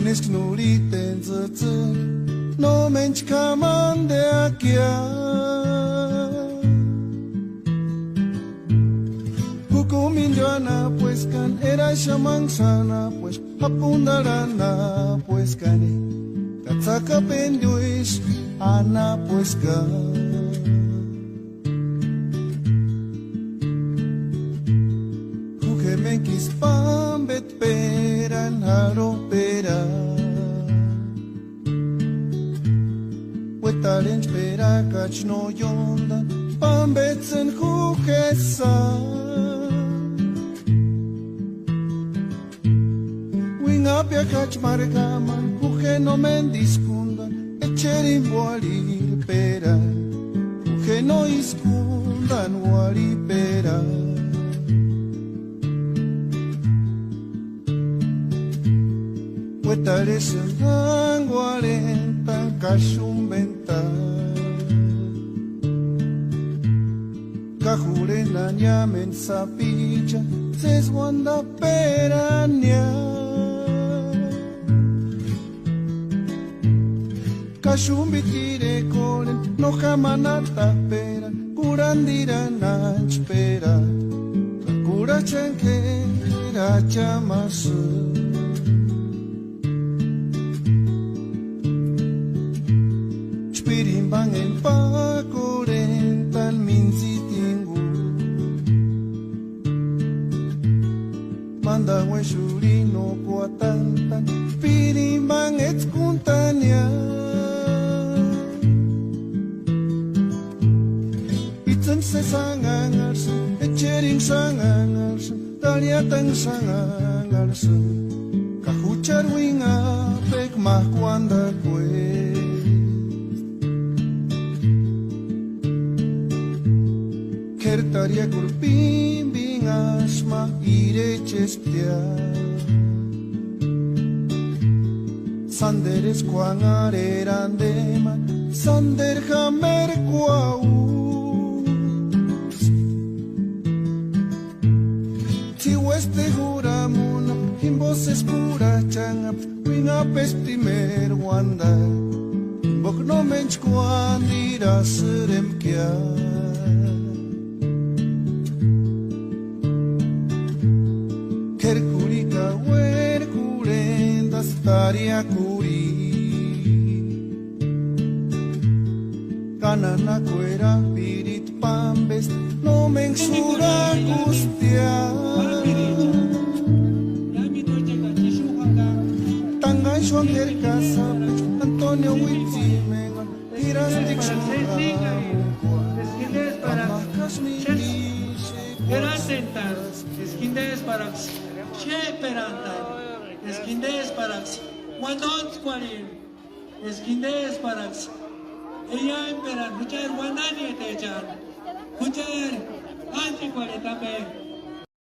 Tienes que nuriten no me enchcaman de aquí. Hukumin joana pues can era shaman sana pues apundarana pues cane. Katsaka penduis ana pues can. Hukemenkis pambet peran haro peran. Talent pera kach no yonda pambetsen hukesa Wingapia kach margaman huke no mendiskunda echerin wali pera huke no iskundan wali pera Huetalesen anguarenta kashumbenta Kahurena nyamen sapilla Zeswanda perania Kashumbitire kolen No jamanata pera Kurandira nanchpera Kakura chankera chamasu Pirimbang en pakorentan minzitingu Manda weshurino kuatantan Pirimbang et kuntanya Itzen se sangangarsu Echering sangangarsu Taliatang sangangarsu Kahuchar winga Pek mah kuanda kwe Kertaria kurpin bin asma irechestia Sanderes kuan areran dema Sander hamer kuaus Tiweste juramuna Himboses pura changap Winga pestimer wanda Bok no mench kuan dira serem kia Herculika huerculenda staria curi Canana cuera pirit pambes no mensura gustia Tangan shonker casa Antonio Huitzimega Tiras dixura Esquindes para Che peranta Esquindes para Wandon squarin Esquindes para Ella emperan Muchar wandani tejan Muchar anti cuaritame